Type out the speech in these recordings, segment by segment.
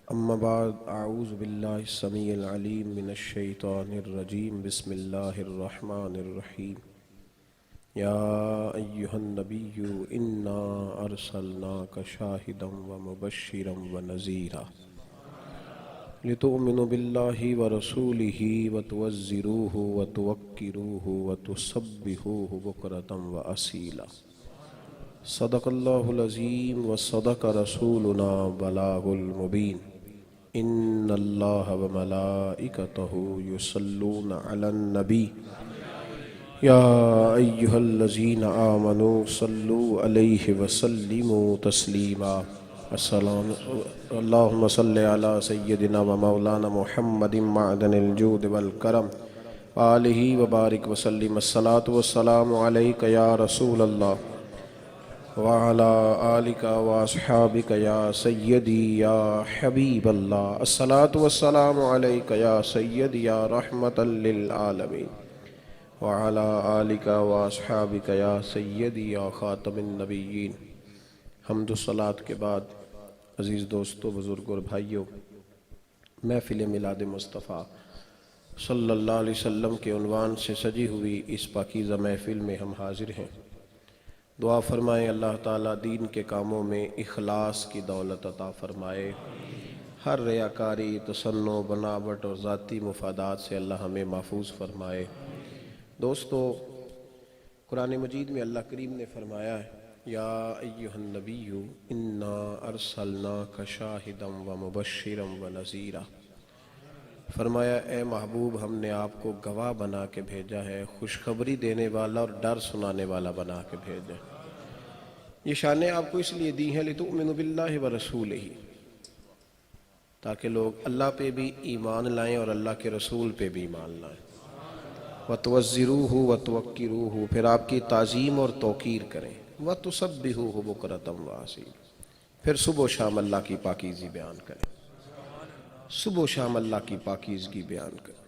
اما بعد اعوذ باللہ السمیع العلیم من الشیطان الرجیم بسم اللہ الرحمن الرحیم یا ایہا النبی انا ارسلناک شاہدا ومبشرا ونذیرا لتؤمنوا باللہ ورسولہ وتعزروہ وتوقروہ وتسبحوہ بکرۃ واصیلا صدق اللہ العظیم وصدق رسولنا بلاغ المبین ان اللہ وملائکتہ یصلون علی النبی یا ایہا الذین آمنوا صلوا علیہ وسلموا تسلیما اللہم صلی علی سیدنا و مولانا محمد معدن الجود والکرم آلہ وبارک وسلم الصلاة والسلام علیک یا رسول اللہ وعلى آلك وأصحابك يا سيدي يا حبيب الله الصلاة والسلام عليك يا سيدي يا رحمة للعالمين وعلى آلك وأصحابك يا سيدي يا خاتم النبيين حمد و صلاة کے بعد عزیز دوستو بزرگوں اور بھائیوں، محفل میلاد مصطفیٰ صلی اللہ علیہ وسلم کے عنوان سے سجی ہوئی اس پاکیزہ محفل میں ہم حاضر ہیں۔ دعا فرمائیں اللہ تعالیٰ دین کے کاموں میں اخلاص کی دولت عطا فرمائے، ہر ریاکاری، تصنع، بناوٹ اور ذاتی مفادات سے اللہ ہمیں محفوظ فرمائے۔ دوستو، قرآن مجید میں اللہ کریم نے فرمایا ہے یا ایہا النبی انا ارسلناک شاہدا ومبشرا ونذیرا، فرمایا اے محبوب ہم نے آپ کو گواہ بنا کے بھیجا ہے، خوشخبری دینے والا اور ڈر سنانے والا بنا کے بھیجا ہے۔ یہ شانیں آپ کو اس لیے دی ہیں لتؤمنوا باللہ ورسولہ، تاکہ لوگ اللہ پہ بھی ایمان لائیں اور اللہ کے رسول پہ بھی ایمان لائیں، وتعزروہ وتوقروہ، پھر آپ کی تعظیم اور توقیر کریں، وتسبحوہ بکرۃ واصیلا، پھر صبح و شام اللہ کی پاکیزی بیان کریں، صبح و شام اللہ کی پاکیزگی بیان کریں۔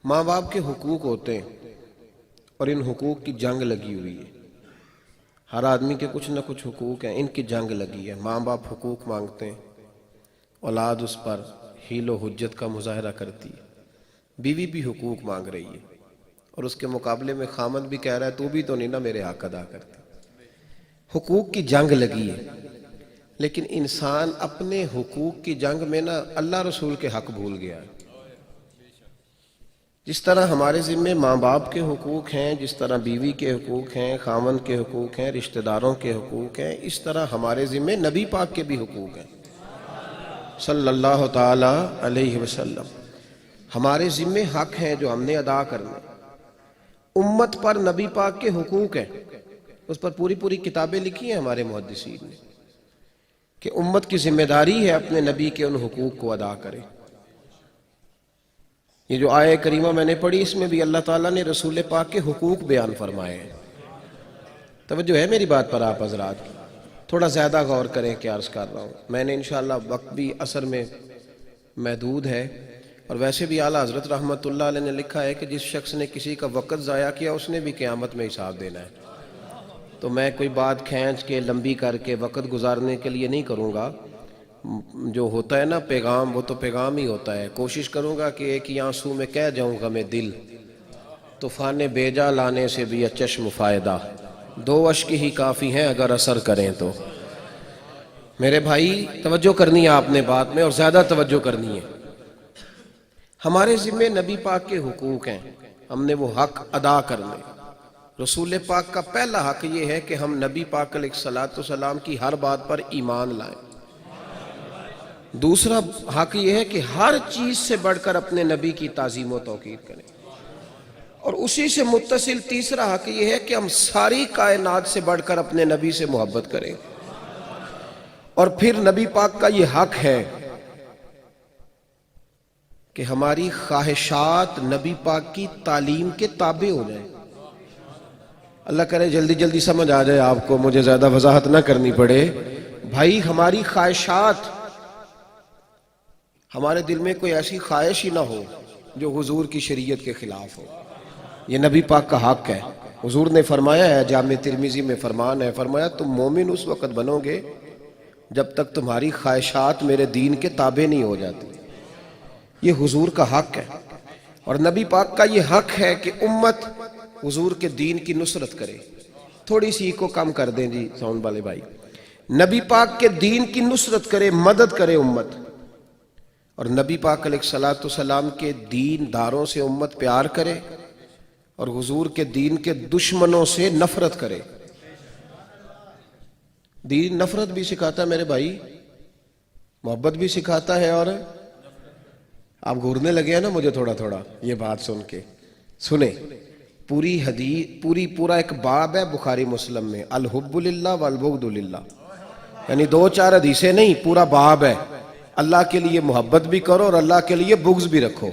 ماں باپ کے حقوق ہوتے ہیں اور ان حقوق کی جنگ لگی ہوئی ہے، ہر آدمی کے کچھ نہ کچھ حقوق ہیں، ان کی جنگ لگی ہے۔ ماں باپ حقوق مانگتے ہیں، اولاد اس پر حیل و حجت کا مظاہرہ کرتی ہے، بیوی بھی حقوق مانگ رہی ہے اور اس کے مقابلے میں خامد بھی کہہ رہا ہے تو بھی تو نہیں نا میرے حق ادا کرتی۔ حقوق کی جنگ لگی ہے، لیکن انسان اپنے حقوق کی جنگ میں نا اللہ رسول کے حق بھول گیا ہے۔ جس طرح ہمارے ذمے ماں باپ کے حقوق ہیں، جس طرح بیوی کے حقوق ہیں، خاوند کے حقوق ہیں، رشتہ داروں کے حقوق ہیں، اس طرح ہمارے ذمے نبی پاک کے بھی حقوق ہیں صلی اللہ تعالی علیہ وسلم۔ ہمارے ذمے حق ہیں جو ہم نے ادا کرنے۔ امت پر نبی پاک کے حقوق ہیں، اس پر پوری پوری کتابیں لکھی ہیں ہمارے محدثین نے کہ امت کی ذمہ داری ہے اپنے نبی کے ان حقوق کو ادا کرے۔ یہ جو آیہ کریمہ میں نے پڑھی اس میں بھی اللہ تعالیٰ نے رسول پاک کے حقوق بیان فرمائے ہیں۔ توجہ ہے میری بات پر آپ حضرات کی؟ تھوڑا زیادہ غور کریں کہ عرض کر رہا ہوں۔ میں نے انشاءاللہ وقت بھی اثر میں محدود ہے، اور ویسے بھی اعلیٰ حضرت رحمت اللہ علیہ نے لکھا ہے کہ جس شخص نے کسی کا وقت ضائع کیا اس نے بھی قیامت میں حساب دینا ہے۔ تو میں کوئی بات کھینچ کے لمبی کر کے وقت گزارنے کے لیے نہیں کروں گا، جو ہوتا ہے نا پیغام، وہ تو پیغام ہی ہوتا ہے۔ کوشش کروں گا کہ ایک ہی آنسو میں کہہ جاؤں گا میں دل، طوفان بیجا لانے سے بھی چشم فائدہ، دو اشک ہی کافی ہیں اگر اثر کریں تو۔ میرے بھائی توجہ کرنی ہے آپ نے بات میں، اور زیادہ توجہ کرنی ہے۔ ہمارے ذمے نبی پاک کے حقوق ہیں، ہم نے وہ حق ادا کرنے۔ رسول پاک کا پہلا حق یہ ہے کہ ہم نبی پاک علیہ الصلوۃ والسلام کی ہر بات پر ایمان لائیں۔ دوسرا حق یہ ہے کہ ہر چیز سے بڑھ کر اپنے نبی کی تعظیم و توقیر کریں، اور اسی سے متصل تیسرا حق یہ ہے کہ ہم ساری کائنات سے بڑھ کر اپنے نبی سے محبت کریں۔ اور پھر نبی پاک کا یہ حق ہے کہ ہماری خواہشات نبی پاک کی تعلیم کے تابع ہو جائیں۔ اللہ کرے جلدی جلدی سمجھ آ جائے آپ کو، مجھے زیادہ وضاحت نہ کرنی پڑے۔ بھائی ہماری خواہشات، ہمارے دل میں کوئی ایسی خواہش ہی نہ ہو جو حضور کی شریعت کے خلاف ہو، یہ نبی پاک کا حق ہے۔ حضور نے فرمایا ہے، جامع ترمذی میں فرمان ہے، فرمایا تم مومن اس وقت بنو گے جب تک تمہاری خواہشات میرے دین کے تابع نہیں ہو جاتی۔ یہ حضور کا حق ہے، اور نبی پاک کا یہ حق ہے کہ امت حضور کے دین کی نصرت کرے۔ تھوڑی سی کو کم کر دیں جی ساؤنڈ والے بھائی۔ نبی پاک کے دین کی نصرت کرے، مدد کرے امت، اور نبی پاک علیہ الصلوۃ والسلام کے دین داروں سے امت پیار کرے، اور حضور کے دین کے دشمنوں سے نفرت کرے۔ دین نفرت بھی سکھاتا ہے میرے بھائی، محبت بھی سکھاتا ہے، اور آپ گھورنے لگے ہیں نا مجھے تھوڑا تھوڑا یہ بات سن کے۔ سنیں، پوری حدیث پورا ایک باب ہے بخاری مسلم میں، الحب للہ والبغض للہ، یعنی 2-4 حدیثیں نہیں، پورا باب ہے۔ اللہ کے لیے محبت بھی کرو اور اللہ کے لیے بغض بھی رکھو۔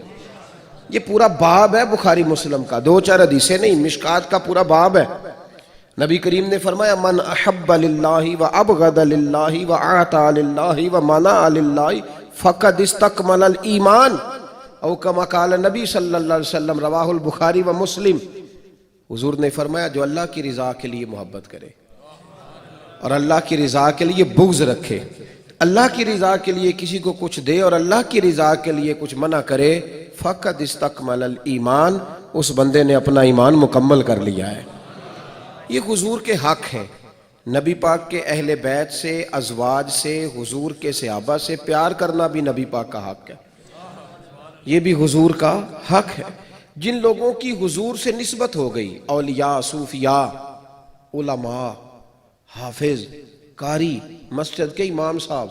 یہ پورا باب ہے بخاری مسلم کا، 2-4 حدیثیں نہیں، مشکات کا پورا باب ہے۔ نبی کریم نے فرمایا من احب للہ و ابغض للہ و اعطى للہ و منع للہ فقد استکمل الایمان، او کما قال نبی صلی اللہ علیہ وسلم، رواہ البخاری و مسلم۔ حضور نے فرمایا جو اللہ کی رضا کے لیے محبت کرے اور اللہ کی رضا کے لیے بغض رکھے، اللہ کی رضا کے لیے کسی کو کچھ دے اور اللہ کی رضا کے لیے کچھ منع کرے، فقد استکمل الایمان، اس بندے نے اپنا ایمان مکمل کر لیا ہے۔ یہ حضور کے حق ہیں۔ نبی پاک کے اہل بیت سے، ازواج سے، حضور کے صحابہ سے پیار کرنا بھی نبی پاک کا حق ہے، یہ بھی حضور کا حق ہے۔ جن لوگوں کی حضور سے نسبت ہو گئی، اولیاء، صوفیاء، علماء، حافظ، قاری، مسجد کے امام صاحب،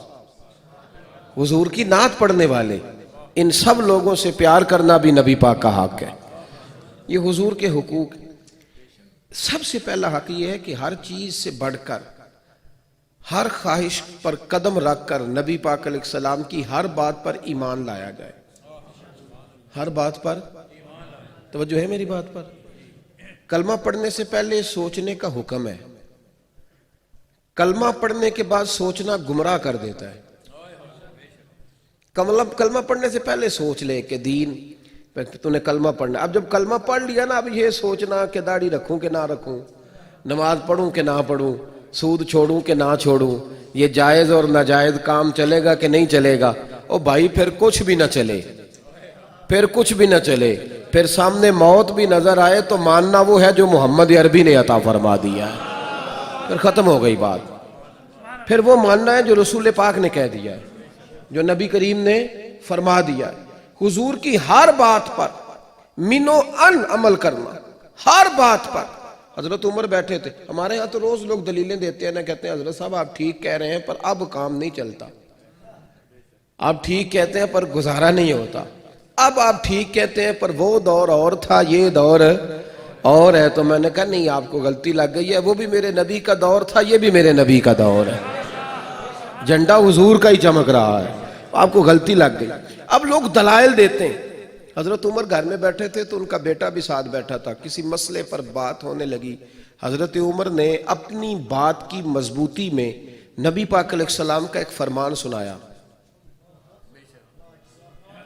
حضور کی نعت پڑھنے والے، ان سب لوگوں سے پیار کرنا بھی نبی پاک کا حق ہے۔ یہ حضور کے حقوق۔ سب سے پہلا حق یہ ہے کہ ہر چیز سے بڑھ کر، ہر خواہش پر قدم رکھ کر نبی پاک علیہ السلام کی ہر بات پر ایمان لایا جائے۔ ہر بات پر توجہ ہے میری بات پر؟ کلمہ پڑھنے سے پہلے سوچنے کا حکم ہے، کلمہ پڑھنے کے بعد سوچنا گمراہ کر دیتا ہے۔ کلمہ پڑھنے سے پہلے سوچ لے کہ دین، تو نے کلمہ پڑھنا، اب جب کلمہ پڑھ لیا نا، اب یہ سوچنا کہ داڑھی رکھوں کہ نہ رکھوں، نماز پڑھوں کہ نہ پڑھوں، سود چھوڑوں کہ نہ چھوڑوں، یہ جائز اور ناجائز کام چلے گا کہ نہیں چلے گا۔ او بھائی پھر کچھ بھی نہ چلے، پھر کچھ بھی نہ چلے، پھر سامنے موت بھی نظر آئے تو ماننا وہ ہے جو محمد عربی نے عطا فرما دیا ہے، پھر ختم ہو گئی بات۔ پھر وہ ماننا ہے جو رسول پاک نے کہہ دیا ہے، جو نبی کریم نے فرما دیا ہے۔ حضور کی ہر بات پر منو ان عمل کرنا، ہر بات پر۔ حضرت عمر بیٹھے تھے، ہمارے ہاں تو روز لوگ دلیلیں دیتے ہیں نا، کہتے ہیں حضرت صاحب آپ ٹھیک کہہ رہے ہیں پر اب کام نہیں چلتا، آپ ٹھیک کہتے ہیں پر گزارا نہیں ہوتا، اب آپ ٹھیک کہتے ہیں پر وہ دور اور تھا، یہ دور اور ہے۔ تو میں نے کہا نہیں، آپ کو غلطی لگ گئی ہے، وہ بھی میرے نبی کا دور تھا، یہ بھی میرے نبی کا دور ہے، جھنڈا حضور کا ہی چمک رہا ہے، آپ کو غلطی لگ گئی۔ اب لوگ دلائل دیتے ہیں۔ حضرت عمر گھر میں بیٹھے تھے تو ان کا بیٹا بھی ساتھ بیٹھا تھا، کسی مسئلے پر بات ہونے لگی، حضرت عمر نے اپنی بات کی مضبوطی میں نبی پاک علیہ السلام کا ایک فرمان سنایا۔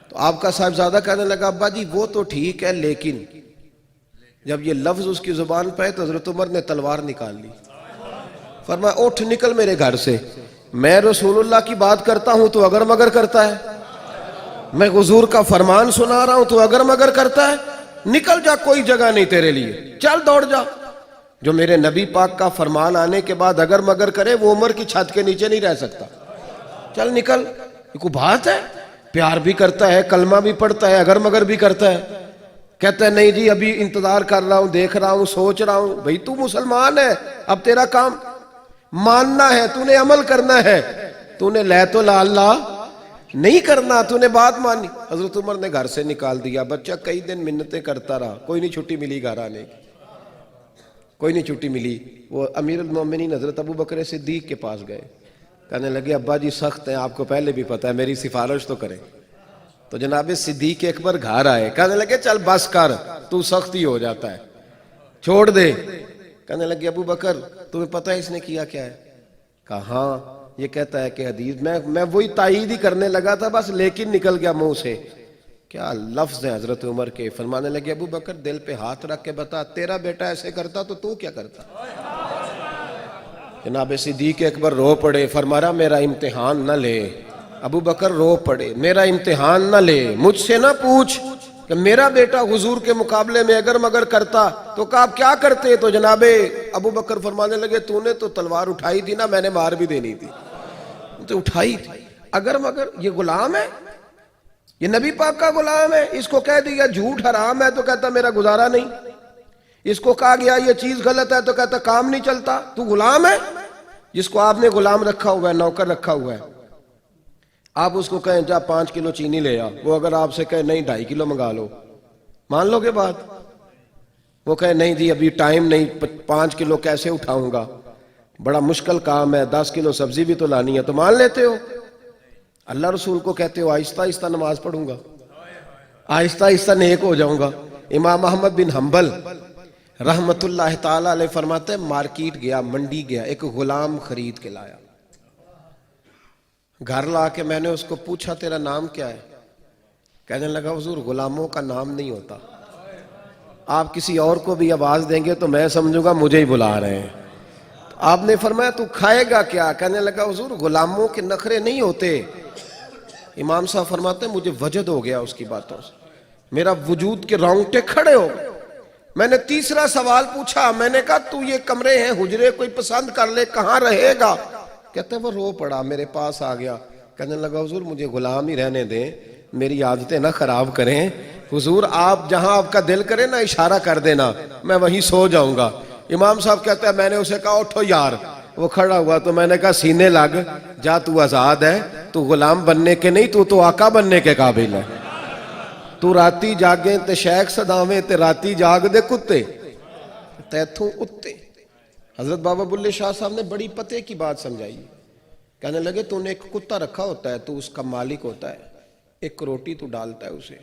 تو آپ کا صاحبزادہ کہنے لگا ابا جی وہ تو ٹھیک ہے، لیکن جب یہ لفظ اس کی زبان پہ تو حضرت عمر نے تلوار نکال لی، فرمایا اٹھ نکل میرے گھر سے، میں رسول اللہ کی بات کرتا ہوں تو اگر مگر کرتا ہے، میں حضور کا فرمان سنا رہا ہوں تو اگر مگر کرتا ہے، نکل جا، کوئی جگہ نہیں تیرے لیے، چل دوڑ جا۔ جو میرے نبی پاک کا فرمان آنے کے بعد اگر مگر کرے وہ عمر کی چھت کے نیچے نہیں رہ سکتا، چل نکل۔ یہ کوئی بات ہے؟ پیار بھی کرتا ہے، کلمہ بھی پڑھتا ہے، اگر مگر بھی کرتا ہے، کہتا ہے نہیں جی ابھی انتظار کر رہا ہوں، دیکھ رہا ہوں، سوچ رہا ہوں۔ بھئی تو مسلمان ہے، اب تیرا کام ماننا ہے، تو نے عمل کرنا ہے، تو نے لے تو لا اللہ نہیں کرنا، تو نے بات مانی۔ حضرت عمر نے گھر سے نکال دیا، بچہ کئی دن منتیں کرتا رہا، کوئی نہیں چھٹی ملی گھر آنے کی، کوئی نہیں چھٹی ملی۔ وہ امیر المومنین حضرت ابو بکر صدیق کے پاس گئے، کہنے لگے ابا جی سخت ہیں، آپ کو پہلے بھی پتہ ہے، میری سفارش تو کریں۔ تو جناب صدیق اکبر گھر آئے، کہنے لگے چل بس کر، تو سخت ہی ہو جاتا ہے، چھوڑ دے۔ کہنے لگے ابو بکر تمہیں پتہ ہے اس نے کیا کیا ہے؟ کہا ہاں، یہ کہتا ہے کہ حدیث میں وہی تائید ہی کرنے لگا تھا بس، لیکن نکل گیا منہ سے۔ کیا لفظ ہیں حضرت عمر کے، فرمانے لگے ابو بکر دل پہ ہاتھ رکھ کے بتا، تیرا بیٹا ایسے کرتا تو کیا کرتا؟ جناب صدیق اکبر رو پڑے، فرمایا میرا امتحان نہ لے۔ ابو بکر رو پڑے، میرا امتحان نہ لے، مجھ سے نہ پوچھ کہ میرا بیٹا حضور کے مقابلے میں اگر مگر کرتا تو کہا آپ کیا کرتے؟ تو جناب ابو بکر فرمانے لگے تو نے تو تلوار اٹھائی تھی نا، میں نے مار بھی دینی تھی، تو اٹھائی تھی۔ اگر مگر یہ غلام ہے، یہ نبی پاک کا غلام ہے، اس کو کہہ دیا جھوٹ حرام ہے تو کہتا میرا گزارا نہیں، اس کو کہا گیا یہ چیز غلط ہے تو کہتا کام نہیں چلتا۔ تو غلام ہے جس کو آپ نے غلام رکھا ہوا ہے، نوکر رکھا ہوا ہے، آپ اس کو کہیں جا 5 کلو چینی لے آ، وہ اگر آپ سے کہے نہیں 2.5 کلو منگا لو، مان لو گے بات؟ وہ کہے نہیں جی ابھی ٹائم نہیں، 5 کلو کیسے اٹھاؤں گا، بڑا مشکل کام ہے، 10 کلو سبزی بھی تو لانی ہے، تو مان لیتے ہو؟ اللہ رسول کو کہتے ہو آہستہ آہستہ نماز پڑھوں گا، آہستہ آہستہ نیک ہو جاؤں گا۔ امام احمد بن حنبل رحمت اللہ تعالی علیہ فرماتے ہیں مارکیٹ گیا، منڈی گیا، ایک غلام خرید کے لایا، گھر لا کے میں نے اس کو پوچھا تیرا نام کیا ہے؟ کہنے لگا حضور غلاموں کا نام نہیں ہوتا، آپ کسی اور کو بھی آواز دیں گے تو میں سمجھوں گا مجھے ہی بلا رہے ہیں۔ آپ نے فرمایا تو کھائے گا کیا؟ کہنے لگا حضور غلاموں کے نخرے نہیں ہوتے۔ امام صاحب فرماتے ہیں مجھے وجد ہو گیا اس کی باتوں سے، میرا وجود کے رونگٹے کھڑے ہو گئے۔ میں نے تیسرا سوال پوچھا، میں نے کہا تو یہ کمرے ہیں حجرے کوئی پسند کر لے، کہاں رہے گا؟ کہتے ہیں وہ رو پڑا، میرے پاس آ گیا، کہنے لگا حضور مجھے غلام ہی رہنے دیں، میری عادتیں نہ خراب کریں، حضور آپ جہاں آپ کا دل کرے نا اشارہ کر دینا، میں وہیں سو جاؤں گا۔ امام صاحب کہتا ہے میں نے اسے کہا اٹھو یار، وہ کھڑا ہوا تو میں نے کہا سینے لگ جا، تو آزاد ہے، تو غلام بننے کے نہیں، تو آقا بننے کے قابل ہے۔ تو راتی جاگیں تے شیخ صداویں تے راتی جاگ دے کتے تیتھوں اتے۔ حضرت بابا بلے شاہ صاحب نے بڑی پتے کی بات سمجھائی، کہنے لگے تو نے ایک کتا رکھا ہوتا ہے، تو اس کا مالک ہوتا ہے، ایک روٹی تو ڈالتا ہے اسے،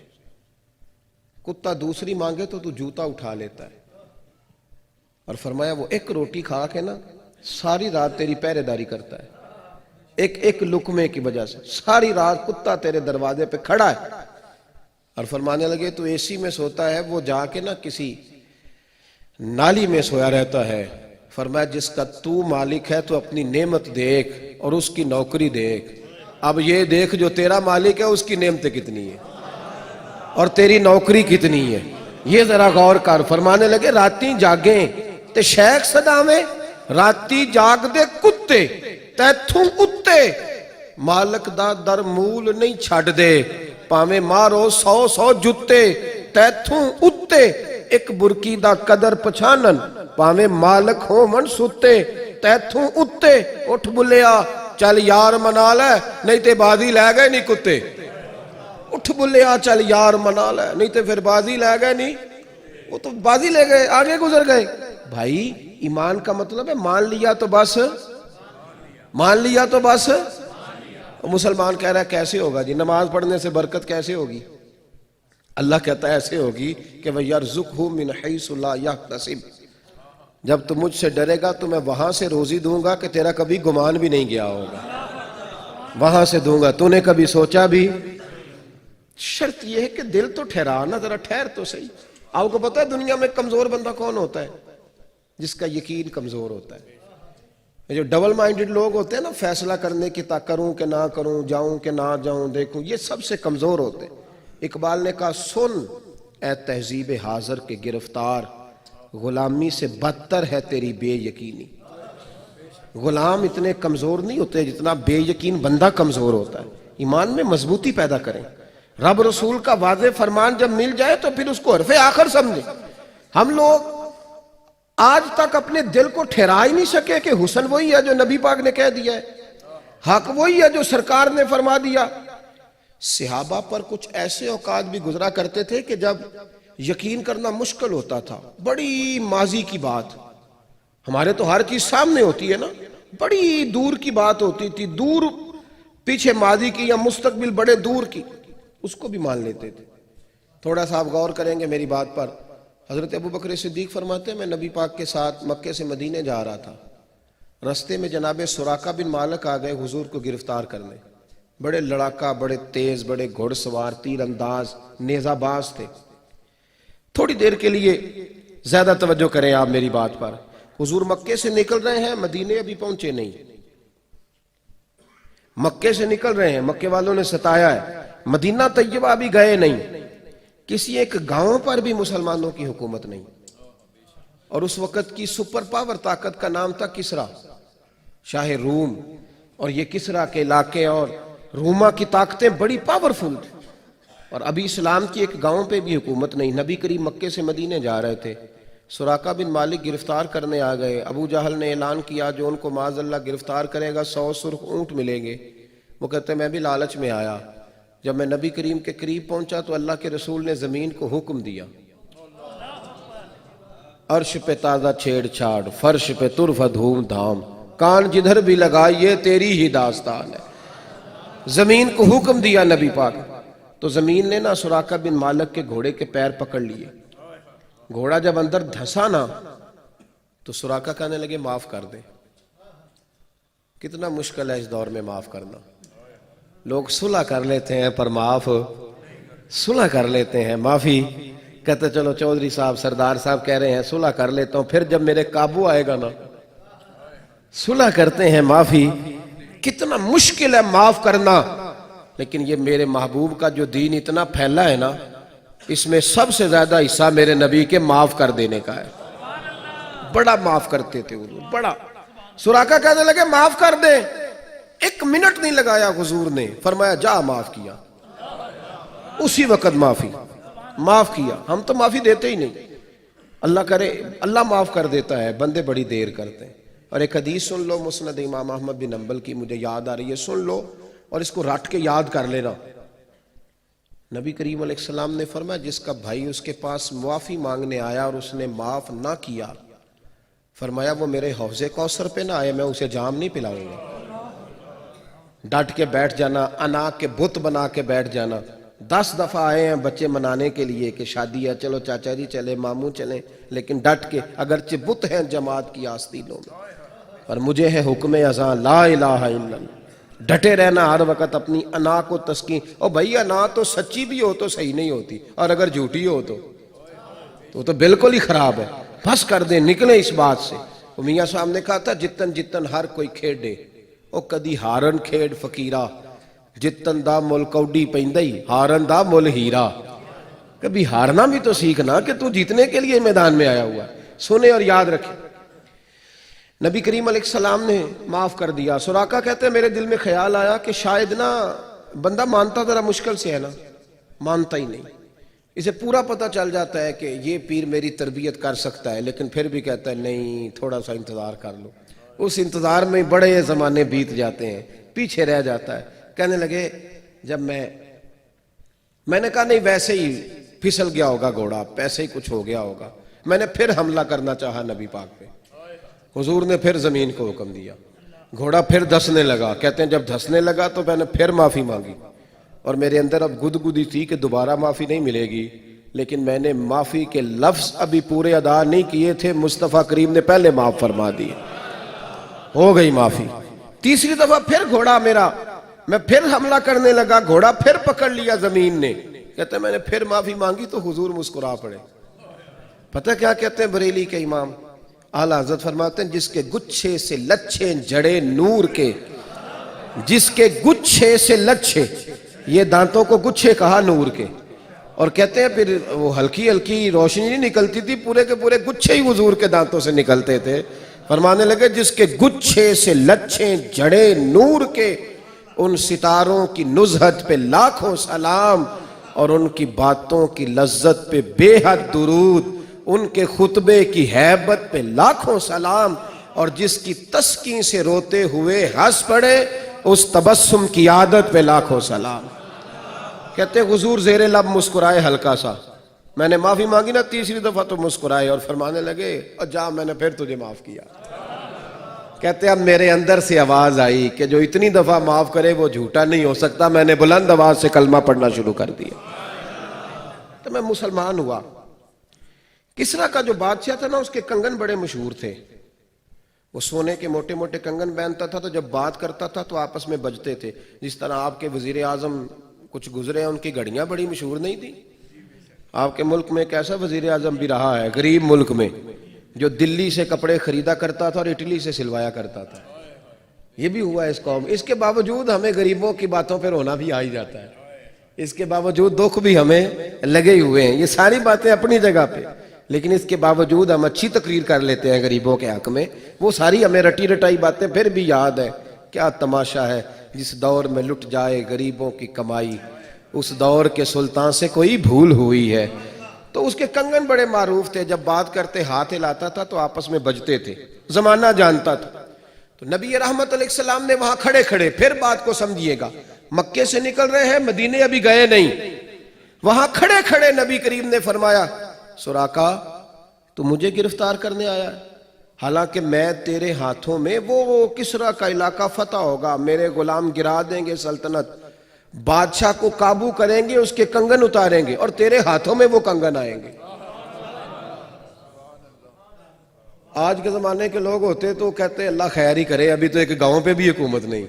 کتا دوسری مانگے تو جوتا اٹھا لیتا ہے، اور فرمایا وہ ایک روٹی کھا کے نا ساری رات تیری پہرے داری کرتا ہے، ایک لقمے کی وجہ سے ساری رات کتا تیرے دروازے پہ کھڑا ہے۔ اور فرمانے لگے تو اے سی میں سوتا ہے، وہ جا کے نا کسی نالی میں سویا رہتا ہے۔ فرمایا جس کا تو مالک ہے تو اپنی نعمت دیکھ اور اس کی نوکری دیکھ، اب یہ دیکھ جو تیرا مالک ہے اس کی نعمتیں کتنی ہیں اور تیری نوکری کتنی ہے، یہ ذرا غور کر۔ فرمانے لگے راتی جاگیں تے شیخ صداویں، راتی جاگ دے کتے تیتھوں اتے، مالک دا در مول نہیں چھڑ دے، پاویں مارو 100 جتے تیتھوں اتے، ایک برکی دا قدر پچھانن، پاویں مالک ہو من ستے تیتھوں اتے۔ اٹھ بلیا چل یار منا لے، نہیں تے بازی لے گئے نہیں کتے، اٹھ بلیا چل یار منا لے، نہیں تے پھر بازی لے گئے نہیں، وہ تو بازی لے گئے، آگے گزر گئے۔ بھائی ایمان کا مطلب ہے مان لیا تو بس، مان لیا تو بس۔ مسلمان کہہ رہا ہے کیسے ہوگا جی، نماز پڑھنے سے برکت کیسے ہوگی؟ اللہ کہتا ہے ایسے ہوگی کہ وَيَرْزُقْهُ مِنْ حَيْثُ لَا يَحْتَسِبُ، جب تم مجھ سے ڈرے گا تو میں وہاں سے روزی دوں گا کہ تیرا کبھی گمان بھی نہیں گیا ہوگا، وہاں سے دوں گا، تو نے کبھی سوچا بھی؟ شرط یہ ہے کہ دل تو ٹھہرا نا، ذرا ٹھہر تو صحیح۔ آپ کو پتہ ہے دنیا میں کمزور بندہ کون ہوتا ہے؟ جس کا یقین کمزور ہوتا ہے۔ جو ڈبل مائنڈڈ لوگ ہوتے ہیں نا، فیصلہ کرنے کی کروں کہ نہ کروں، جاؤں کہ نہ جاؤں، دیکھوں، یہ سب سے کمزور ہوتے ہیں۔ اقبال نے کہا سن اے تہذیب حاضر کے گرفتار، غلامی سے بدتر ہے تیری بے یقینی۔ غلام اتنے کمزور نہیں ہوتے جتنا بے یقین بندہ کمزور ہوتا ہے۔ ایمان میں مضبوطی پیدا کریں، رب رسول کا واضح فرمان جب مل جائے تو پھر اس کو حرف آخر سمجھیں۔ ہم لوگ آج تک اپنے دل کو ٹھہرا ہی نہیں سکے کہ حسن وہی ہے جو نبی پاک نے کہہ دیا ہے، حق وہی ہے جو سرکار نے فرما دیا۔ صحابہ پر کچھ ایسے اوقات بھی گزرا کرتے تھے کہ جب یقین کرنا مشکل ہوتا تھا، بڑی ماضی کی بات، ہمارے تو ہر چیز سامنے ہوتی ہے نا، بڑی دور کی بات ہوتی تھی، دور پیچھے ماضی کی یا مستقبل بڑے دور کی، اس کو بھی مان لیتے تھے۔ تھوڑا سا آپ غور کریں گے میری بات پر۔ حضرت ابو بکر صدیق فرماتے ہیں میں نبی پاک کے ساتھ مکے سے مدینے جا رہا تھا، رستے میں جناب سراقہ بن مالک آ گئے حضور کو گرفتار کرنے، بڑے لڑاکا، بڑے تیز، بڑے گھوڑ سوار، تیر انداز، نیزہ باز تھے۔ تھوڑی دیر کے لیے زیادہ توجہ کریں آپ میری بات پر۔ حضور مکے سے نکل رہے ہیں، مدینے ابھی پہنچے نہیں، مکے سے نکل رہے ہیں، مکے والوں نے ستایا ہے، مدینہ طیبہ ابھی گئے نہیں، کسی ایک گاؤں پر بھی مسلمانوں کی حکومت نہیں، اور اس وقت کی سپر پاور طاقت کا نام تھا کسرا شاہ روم، اور یہ کسرا کے علاقے اور روما کی طاقتیں بڑی پاورفل تھی، اور ابھی اسلام کی ایک گاؤں پہ بھی حکومت نہیں۔ نبی کریم مکے سے مدینے جا رہے تھے، سراقہ بن مالک گرفتار کرنے آ گئے، ابو جہل نے اعلان کیا جو ان کو معاذ اللہ گرفتار کرے گا 100 سرخ اونٹ ملیں گے۔ وہ کہتے ہیں میں بھی لالچ میں آیا، جب میں نبی کریم کے قریب پہنچا تو اللہ کے رسول نے زمین کو حکم دیا، عرش پہ تازہ چھیڑ چھاڑ، فرش پہ طرف دھوم دھام، کان جدھر بھی لگائیے تیری ہی داستان ہے۔ زمین کو حکم دیا نبی پاک، تو زمین نے نا سراقہ بن مالک کے گھوڑے کے پیر پکڑ لیے، گھوڑا جب اندر دھسا نا تو سراقہ کہنے لگے معاف کر دے۔ کتنا مشکل ہے اس دور میں معاف کرنا، لوگ صلح کر لیتے ہیں پر معاف، صلح کر لیتے ہیں، معافی کہتے چلو چودھری صاحب سردار صاحب کہہ رہے ہیں صلح کر لیتا ہوں، پھر جب میرے قابو آئے گا نا صلح کرتے ہیں، معافی کتنا مشکل ہے معاف کرنا۔ لیکن یہ میرے محبوب کا جو دین اتنا پھیلا ہے نا، اس میں سب سے زیادہ حصہ میرے نبی کے معاف کر دینے کا ہے، بڑا معاف کرتے تھے حضور، بڑا۔ سراقہ کہنے لگے معاف کر دے، 1 منٹ نہیں لگایا حضور نے، فرمایا جا معاف کیا، اسی وقت معاف کیا۔ ہم تو معافی دیتے ہی نہیں، اللہ کرے اللہ معاف کر دیتا ہے، بندے بڑی دیر کرتے ہیں۔ اور ایک حدیث سن لو مسند امام احمد بن حنبل کی، مجھے یاد آ رہی ہے، سن لو اور اس کو رٹ کے یاد کر لینا۔ نبی کریم علیہ السلام نے فرمایا جس کا بھائی اس کے پاس معافی مانگنے آیا اور اس نے معاف نہ کیا، فرمایا وہ میرے حوض کوثر پہ نہ آئے، میں اسے جام نہیں پلاؤں گا۔ ڈٹ کے بیٹھ جانا، انا کے بت بنا کے بیٹھ جانا۔ 10 دفعہ آئے ہیں بچے منانے کے لیے کہ شادی ہے، چلو چاچا جی چلے، ماموں چلیں، لیکن ڈٹ کے، اگرچہ بت ہیں جماعت کی آستینوں میں، پر مجھے ہے حکم اذاں لا الہ الا اللہ، ڈٹے رہنا ہر وقت اپنی انا کو تسکین۔ اور بھائی انا تو سچی بھی ہو تو صحیح نہیں ہوتی، اور اگر جھوٹی ہو تو بالکل ہی خراب ہے۔ بس کر دیں، نکلیں اس بات سے۔ میاں صاحب نے کہا تھا جتن جتن ہر کوئی کھیڈے، او کدی ہارن کھیڈ فقیرہ، جتن دا مل کوڈی پیندئی ہارن دا مل ہیرا۔ کبھی ہارنا بھی تو سیکھنا کہ تو جیتنے کے لیے میدان میں آیا ہوا ہے۔ سنیں اور یاد رکھیں، نبی کریم علیہ السلام نے معاف کر دیا۔ سراقہ کہتے ہیں میرے دل میں خیال آیا کہ شاید نا بندہ مانتا ذرا مشکل سے ہے نا، مانتا ہی نہیں، اسے پورا پتہ چل جاتا ہے کہ یہ پیر میری تربیت کر سکتا ہے، لیکن پھر بھی کہتا ہے نہیں تھوڑا سا انتظار کر لو۔ اس انتظار میں بڑے زمانے بیت جاتے ہیں، پیچھے رہ جاتا ہے۔ کہنے لگے جب میں نے کہا نہیں ویسے ہی پھسل گیا ہوگا گھوڑا، پیسے ہی کچھ ہو گیا ہوگا، میں نے پھر حملہ کرنا چاہا نبی پاک پہ، حضور نے پھر زمین کو حکم دیا، گھوڑا پھر دھسنے لگا۔ کہتے ہیں جب دھسنے لگا تو میں نے پھر معافی مانگی، اور میرے اندر اب گدگدی تھی کہ دوبارہ معافی نہیں ملے گی، لیکن میں نے معافی کے لفظ ابھی پورے ادا نہیں کیے تھے، مصطفیٰ کریم نے پہلے معاف فرما دیے، ہو گئی معافی۔ تیسری دفعہ پھر گھوڑا میرا، میں پھر حملہ کرنے لگا، گھوڑا پھر پکڑ لیا زمین نے۔ کہتے ہیں میں نے پھر معافی مانگی تو حضور مسکرا پڑے۔ پتہ کیا کہتے ہیں بریلی کے امام اعلیٰ حضرت فرماتے ہیں جس کے گچھے سے لچھے جڑے نور کے، جس کے گچھے سے لچھے، یہ دانتوں کو گچھے کہا نور کے، اور کہتے ہیں پھر وہ ہلکی ہلکی روشنی نہیں نکلتی تھی، پورے کے پورے گچھے ہی حضور کے دانتوں سے نکلتے تھے۔ فرمانے لگے جس کے گچھے سے لچھے جڑے نور کے، ان ستاروں کی نزہت پہ لاکھوں سلام، اور ان کی باتوں کی لذت پہ بے حد درود، ان کے خطبے کی ہیبت پہ لاکھوں سلام، اور جس کی تسکین سے روتے ہوئے ہنس پڑے اس تبسم کی عادت پہ لاکھوں سلام۔ کہتے ہیں حضور زیر لب مسکرائے ہلکا سا، میں نے معافی مانگی نا تیسری دفعہ تو مسکرائے اور فرمانے لگے اور جا میں نے پھر تجھے معاف کیا۔ کہتے ہیں اب میرے اندر سے آواز آئی کہ جو اتنی دفعہ معاف کرے وہ جھوٹا نہیں ہو سکتا، میں نے بلند آواز سے کلمہ پڑھنا شروع کر دیا تو میں مسلمان ہوا۔ کسرا کا جو بادشاہ تھا نا اس کے کنگن بڑے مشہور تھے، وہ سونے کے موٹے موٹے کنگن پہنتا تھا تو جب بات کرتا تھا تو آپس میں بجتے تھے، جس طرح آپ کے وزیر اعظم کچھ گزرے ہیں ان کی گھڑیاں بڑی مشہور نہیں تھی۔ آپ کے ملک میں ایک ایسا وزیر اعظم بھی رہا ہے غریب ملک میں جو دلی سے کپڑے خریدا کرتا تھا اور اٹلی سے سلوایا کرتا تھا. یہ بھی ہوا اس قوم. اس کے باوجود ہمیں غریبوں کی باتوں پہ رونا بھی آ ہی جاتا ہے, اس کے باوجود دکھ بھی ہمیں لگے ہوئے ہیں. یہ ساری باتیں اپنی جگہ پہ, لیکن اس کے باوجود ہم اچھی تقریر کر لیتے ہیں غریبوں کے حق میں. وہ ساری ہمیں رٹی رٹائی باتیں پھر بھی یاد ہے. کیا تماشا ہے جس دور میں لٹ جائے غریبوں کی کمائی, اس دور کے سلطان سے کوئی بھول ہوئی ہے. تو اس کے کنگن بڑے معروف تھے, جب بات کرتے ہاتھ ہلاتا تھا تو آپس میں بجتے تھے, زمانہ جانتا تھا. تو نبی رحمت علیہ السلام نے وہاں کھڑے کھڑے, پھر بات کو سمجھیے گا, مکے سے نکل رہے ہیں, مدینے ابھی گئے نہیں, وہاں کھڑے کھڑے نبی کریم نے فرمایا سراقہ تو مجھے گرفتار کرنے آیا ہے, حالانکہ میں تیرے ہاتھوں میں وہ کسرا کا علاقہ فتح ہوگا, میرے غلام گرا دیں گے سلطنت, بادشاہ کو قابو کریں گے, اس کے کنگن اتاریں گے, اور تیرے ہاتھوں میں وہ کنگن آئیں گے. آج کے زمانے کے لوگ ہوتے تو کہتے اللہ خیر ہی کرے, ابھی تو ایک گاؤں پہ بھی حکومت نہیں.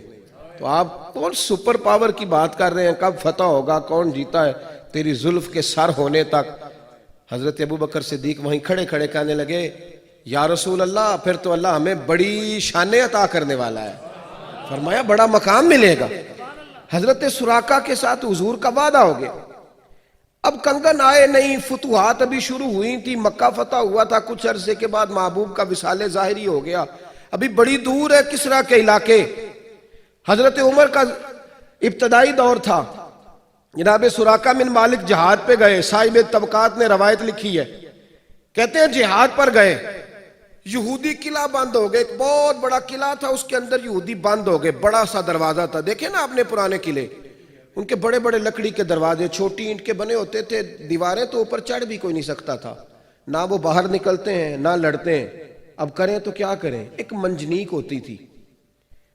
تو آپ کون سپر پاور کی بات کر رہے ہیں, کب فتح ہوگا, کون جیتا ہے, تیری زلف کے سر ہونے تک. حضرت ابوبکر صدیق وہیں کھڑے کھڑے کہنے لگے یا رسول اللہ, پھر تو اللہ ہمیں بڑی شانیں عطا کرنے والا ہے. فرمایا بڑا مقام ملے گا. حضرت سراقہ کے ساتھ حضور کا وعدہ ہو گیا. اب کنگن آئے نہیں, فتوحات ابھی شروع ہوئی تھی, مکہ فتح ہوا تھا, کچھ عرصے کے بعد محبوب کا وصال ظاہری ہو گیا, ابھی بڑی دور ہے کسرا کے علاقے. حضرت عمر کا ابتدائی دور تھا, جناب سراقہ بن مالک جہاد پہ گئے. صاحب طبقات نے روایت لکھی ہے, کہتے ہیں جہاد پر گئے, یہودی قلعہ بند ہو گئے. ایک بہت بڑا قلعہ تھا, اس کے اندر یہودی بند ہو گئے, بڑا سا دروازہ تھا. دیکھیں نا اپنے پرانے قلعے, ان کے بڑے بڑے لکڑی کے دروازے, چھوٹی اینٹ کے بنے ہوتے تھے, دیواریں تو اوپر چڑھ بھی کوئی نہیں سکتا تھا. نہ وہ باہر نکلتے ہیں نہ لڑتے ہیں. اب کریں تو کیا کریں. ایک منجنیک ہوتی تھی,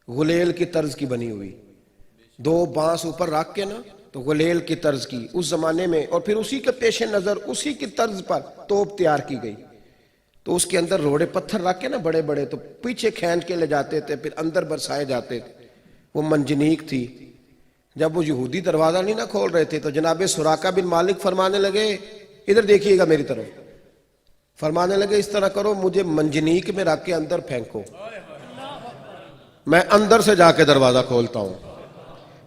غلیل کی طرز کی بنی ہوئی, 2 بانس اوپر رکھ کے نا, تو غلیل کی طرز کی اس زمانے میں, اور پھر اسی کے پیش نظر اسی کی طرز پر توپ تیار کی گئی. تو اس کے اندر روڑے پتھر رکھ کے نا بڑے بڑے, تو پیچھے کھینچ کے لے جاتے تھے, پھر اندر برسائے جاتے تھے. وہ منجنیک تھی. جب وہ یہودی دروازہ نہیں نہ کھول رہے تھے تو جناب سراقہ بن مالک فرمانے لگے, ادھر دیکھیے گا میری طرف, فرمانے لگے اس طرح کرو, مجھے منجنیک میں رکھ کے اندر پھینکو, میں اندر سے جا کے دروازہ کھولتا ہوں.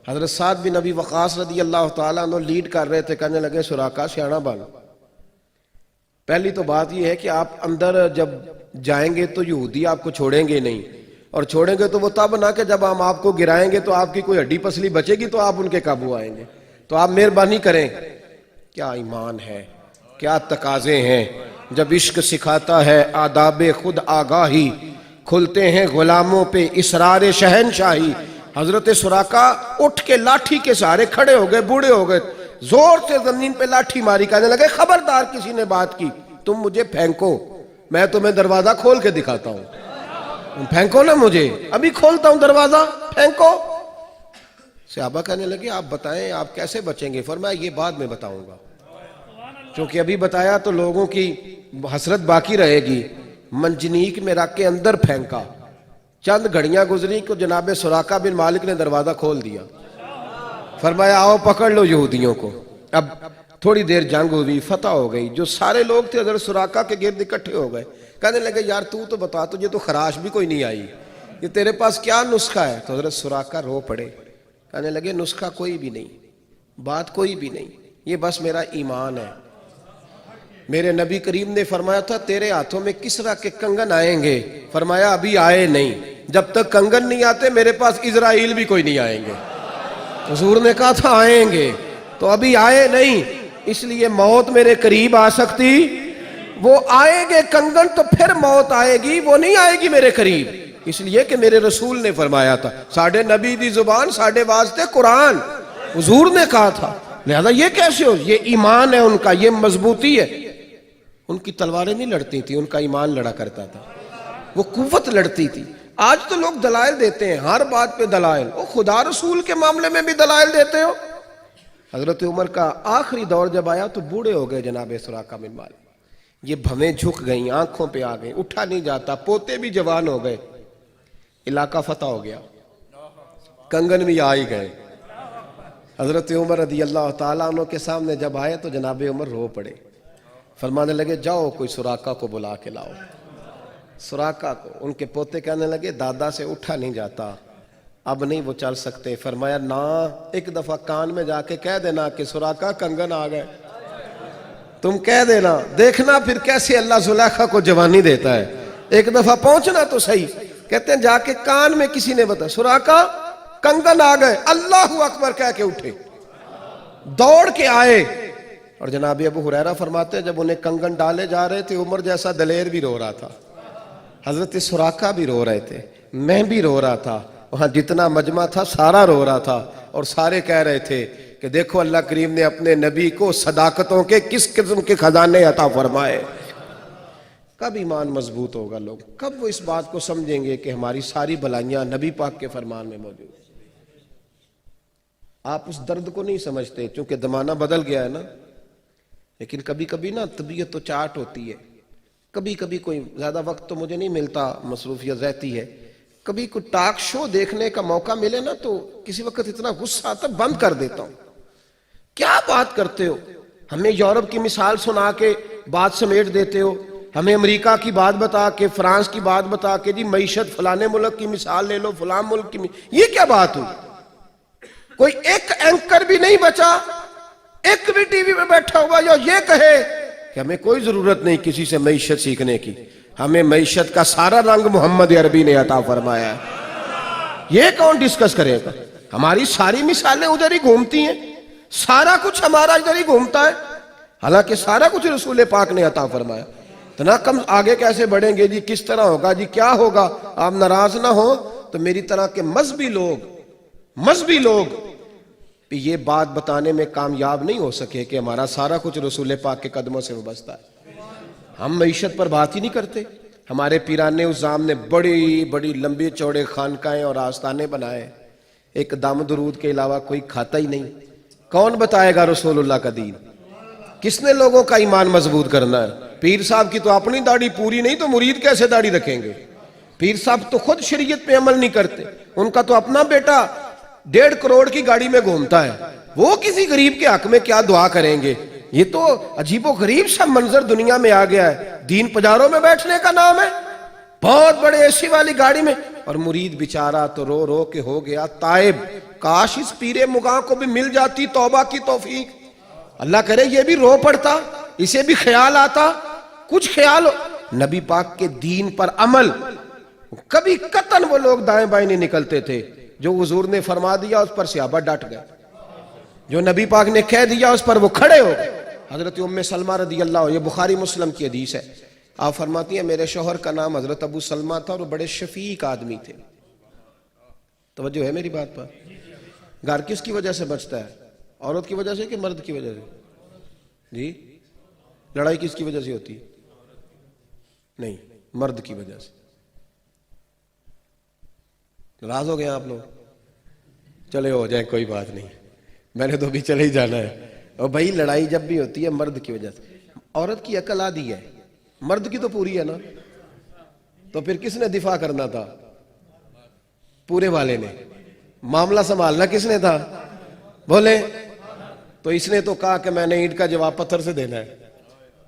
حضرت سعد بن ابی وقاص رضی اللہ تعالیٰ عنہ لیڈ کر رہے تھے. کہنے لگے سراقہ سیاںا بن, پہلی تو بات یہ ہے کہ آپ اندر جب جائیں گے تو یہودی آپ کو چھوڑیں گے نہیں, اور چھوڑیں گے تو وہ تب نہ کہ جب ہم آپ کو گرائیں گے تو آپ کی کوئی ہڈی پسلی بچے گی تو آپ ان کے قابو آئیں گے. تو آپ مہربانی کریں. کیا ایمان ہے, کیا تقاضے ہیں. جب عشق سکھاتا ہے آداب خود آگاہی, کھلتے ہیں غلاموں پہ اسرار شہنشاہی. حضرت سراقہ اٹھ کے لاٹھی کے سہارے کھڑے ہو گئے, بوڑھے ہو گئے, زور سے زمین پہ لاٹھی ماری. کہنے لگے خبردار کسی نے بات کی, تم مجھے پھینکو, میں تمہیں دروازہ کھول کے دکھاتا ہوں. پھینکو نا مجھے, ابھی کھولتا ہوں دروازہ, پھینکو. صحابہ کہنے لگے آپ بتائیں آپ کیسے بچیں گے. فرمایا یہ بعد میں بتاؤں گا, کیونکہ ابھی بتایا تو لوگوں کی حسرت باقی رہے گی. منجنیک میں رکھ کے اندر پھینکا, چند گھڑیاں گزری کو جناب سراقہ بن مالک نے دروازہ کھول دیا. فرمایا آؤ پکڑ لو یہودیوں کو. اب تھوڑی دیر جنگ ہوئی, فتح ہو گئی. جو سارے لوگ تھے حضرت سراقہ کے گرد اکٹھے ہو گئے. کہنے لگے یار تو بتا, تجھے تو خراش بھی کوئی نہیں آئی, یہ تیرے پاس کیا نسخہ ہے. تو حضرت سراقہ رو پڑے. کہنے لگے نسخہ کوئی بھی نہیں, بات کوئی بھی نہیں, یہ بس میرا ایمان ہے. میرے نبی کریم نے فرمایا تھا تیرے ہاتھوں میں کسرا کے کنگن آئیں گے. فرمایا ابھی آئے نہیں, جب تک کنگن نہیں آتے میرے پاس اسرائیل بھی کوئی نہیں آئیں گے. حضور نے کہا تھا آئیں گے, تو ابھی آئے نہیں, اس لیے موت میرے قریب آ سکتی. وہ آئیں گے کنگن تو پھر موت آئے گی, وہ نہیں آئے گی میرے قریب, اس لیے کہ میرے رسول نے فرمایا تھا. ساڑھے نبی دی زبان ساڑھے واسطے قرآن, حضور نے کہا تھا. لہذا یہ کیسے ہو, یہ ایمان ہے ان کا, یہ مضبوطی ہے. ان کی تلواریں نہیں لڑتی تھی, ان کا ایمان لڑا کرتا تھا, وہ قوت لڑتی تھی. آج تو لوگ دلائل دیتے ہیں, ہر بات پہ دلائل. وہ خدا رسول کے معاملے میں بھی دلائل دیتے ہو. حضرت عمر کا آخری دور جب آیا تو بوڑھے ہو گئے جناب سراقہ بن مالک. یہ بھویں جھک گئیں, آنکھوں پہ آ گئیں, اٹھا نہیں جاتا. پوتے بھی جوان ہو گئے, علاقہ فتح ہو گیا, کنگن بھی آ ہی گئے. حضرت عمر رضی اللہ تعالیٰ عنہ کے سامنے جب آئے تو جناب عمر رو پڑے. فرمانے لگے جاؤ کوئی سراقہ کو بلا کے لاؤ. سراقہ کو ان کے پوتے کہنے لگے دادا سے اٹھا نہیں جاتا، اب نہیں وہ چل سکتے. فرمایا نا، ایک دفعہ کان میں جا کے کہہ دینا کہ سراقہ کنگن آ گئے. تم کہہ دینا، دیکھنا پھر کیسے اللہ زلیخا کو جوانی دیتا ہے. ایک دفعہ پہنچنا تو صحیح. کہتے ہیں جا کے کان میں کسی نے بتایا سراقہ کنگن آ گئے، اللہ اکبر کہہ کے اٹھے، دوڑ کے آئے. اور جناب ابو ہریرہ فرماتے ہیں جب انہیں کنگن ڈالے جا رہے تھے، عمر جیسا دلیر بھی رو رہا تھا، حضرت سراقہ بھی رو رہے تھے، میں بھی رو رہا تھا، وہاں جتنا مجمع تھا سارا رو رہا تھا. اور سارے کہہ رہے تھے کہ دیکھو اللہ کریم نے اپنے نبی کو صداقتوں کے کس قسم کے خزانے عطا فرمائے. کب ایمان مضبوط ہوگا؟ لوگ کب وہ اس بات کو سمجھیں گے کہ ہماری ساری بلائیاں نبی پاک کے فرمان میں موجود ہیں. آپ اس درد کو نہیں سمجھتے چونکہ زمانہ بدل گیا ہے نا. لیکن کبھی کبھی نا طبیعت تو چاٹ ہوتی ہے، کبھی کبھی کوئی زیادہ وقت تو مجھے نہیں ملتا، مصروفیت رہتی ہے، کبھی کوئی ٹاک شو دیکھنے کا موقع ملے نا تو کسی وقت اتنا غصہ آتا بند کر دیتا ہوں. کیا بات کرتے ہو؟ ہمیں یورپ کی مثال سنا کے بات سمیٹ دیتے ہو، ہمیں امریکہ کی بات بتا کے، فرانس کی بات بتا کے جی معیشت فلانے ملک کی مثال لے لو، فلاں ملک کی یہ کیا بات ہوئی؟ کوئی ایک اینکر بھی نہیں بچا، ایک بھی ٹی وی میں بیٹھا ہوا جو یہ کہے کہ ہمیں کوئی ضرورت نہیں کسی سے معیشت سیکھنے کی، ہمیں معیشت کا سارا رنگ محمد عربی نے عطا فرمایا ہے. یہ کون ڈسکس کرے گا؟ ہماری ساری مثالیں ادھر ہی گھومتی ہیں، سارا کچھ ہمارا ادھر ہی گھومتا ہے، حالانکہ سارا کچھ رسول پاک نے عطا فرمایا. اتنا کم آگے کیسے بڑھیں گے جی؟ کس طرح ہوگا جی؟ کیا ہوگا؟ آپ ناراض نہ ہو تو میری طرح کے مذہبی لوگ یہ بات بتانے میں کامیاب نہیں ہو سکے کہ ہمارا سارا کچھ رسول پاک کے قدموں سے وابستہ ہے. ہم معیشت پر بات ہی نہیں کرتے. ہمارے پیران نظام نے بڑی بڑی لمبی چوڑے خانقاہیں اور آستانے بنائے، ایک دم درود کے علاوہ کوئی کھاتا ہی نہیں. کون بتائے گا رسول اللہ کا دین؟ کس نے لوگوں کا ایمان مضبوط کرنا ہے؟ پیر صاحب کی تو اپنی داڑھی پوری نہیں تو مرید کیسے داڑھی رکھیں گے؟ پیر صاحب تو خود شریعت پہ عمل نہیں کرتے، ان کا تو اپنا بیٹا 1.5 کروڑ کی گاڑی میں گھومتا ہے، وہ کسی غریب کے حق میں کیا دعا کریں گے؟ یہ تو عجیب و غریب سا منظر دنیا میں آ گیا ہے. دین پجاروں میں بیٹھنے کا نام ہے، بہت بڑے اے سی والی گاڑی میں، اور مرید بیچارہ تو رو رو کے ہو گیا تائب. کاش اس پیر مغاں کو بھی مل جاتی توبہ کی توفیق. اللہ کرے یہ بھی رو پڑتا، اسے بھی خیال آتا، کچھ خیال ہو. نبی پاک کے دین پر عمل، کبھی قطن وہ لوگ دائیں بائیں نہیں نکلتے تھے. جو حضور نے فرما دیا اس پر صحابہ ڈٹ گئے، جو نبی پاک نے کہہ دیا اس پر وہ کھڑے ہو گئے. حضرت ام سلمہ رضی اللہ عنہ، یہ بخاری مسلم کی حدیث ہے، آپ فرماتی ہیں میرے شوہر کا نام حضرت ابو سلمہ تھا اور وہ بڑے شفیق آدمی تھے. توجہ ہے میری بات پر؟ گھر کس کی وجہ سے بچتا ہے؟ عورت کی وجہ سے کہ مرد کی وجہ سے؟ جی لڑائی کس کی وجہ سے ہوتی ہے؟ نہیں، مرد کی وجہ سے. ناراض ہو گئے آپ لوگ؟ چلے ہو جائیں، کوئی بات نہیں، میں نے تو بھی چلے ہی جانا ہے. اور بھائی لڑائی جب بھی ہوتی ہے مرد کی وجہ سے. عورت کی عقل آدھی ہے، مرد کی تو پوری ہے نا. تو پھر کس نے دفاع کرنا تھا؟ پورے والے نے. معاملہ سنبھالنا کس نے تھا؟ بولے. تو اس نے تو کہا کہ میں نے اینٹ کا جواب پتھر سے دینا ہے،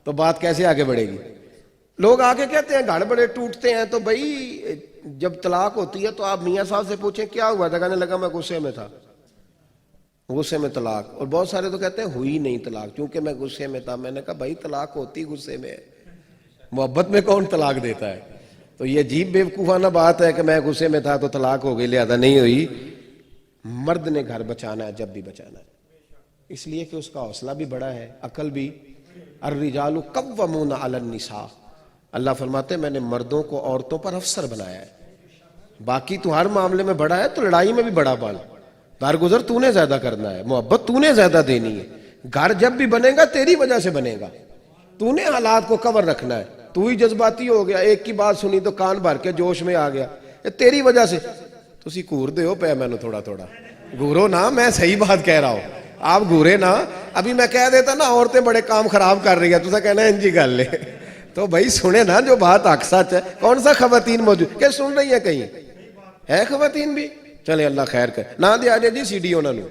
تو بات کیسے آگے بڑھے گی؟ لوگ آگے کہتے ہیں گھر بڑے ٹوٹتے ہیں. تو بھائی جب طلاق ہوتی ہے تو آپ میاں صاحب سے پوچھیں کیا ہوا تھا؟ کہنے لگا میں غصے میں تھا، غصے میں طلاق. اور بہت سارے تو کہتے ہیں ہوئی نہیں طلاق کیونکہ میں غصے میں تھا. میں نے کہا بھائی طلاق ہوتی غصے میں، محبت میں کون طلاق دیتا ہے؟ تو یہ عجیب بیوقوفانہ بات ہے کہ میں غصے میں تھا تو طلاق ہو گئی لہذا نہیں ہوئی. مرد نے گھر بچانا ہے جب بھی بچانا ہے، اس لیے کہ اس کا حوصلہ بھی بڑا ہے، عقل بھی. الرجال قوامون علی النساء، اللہ فرماتے ہیں میں نے مردوں کو عورتوں پر افسر بنایا ہے. باقی تو ہر معاملے میں بڑا ہے تو لڑائی میں بھی بڑا بال. دارگزر تو نے زیادہ کرنا ہے، محبت تو نے زیادہ دینی ہے. گھر جب بھی بنے گا تیری وجہ سے بنے گا، تو نے حالات کو کور رکھنا ہے. تو ہی جذباتی ہو گیا، ایک کی بات سنی تو کان بھر کے جوش میں آ گیا، یہ تیری وجہ سے. تسی گور دے ہو پہ میں تھوڑا تھوڑا گورو نا، میں صحیح بات کہہ رہا ہوں، آپ گورے نا. ابھی میں کہہ دیتا نا عورتیں بڑے کام خراب کر رہی ہیں تو کہنا انجی گل لے. تو بھائی سنے نا جو بات حق سچ ہے. کون سا خواتین موجود کہ سن رہی ہیں؟ کہیں ہے خواتین بھی؟ چلے اللہ خیر کر، نہ دے آ جائے جی سی ڈی انہوں نے.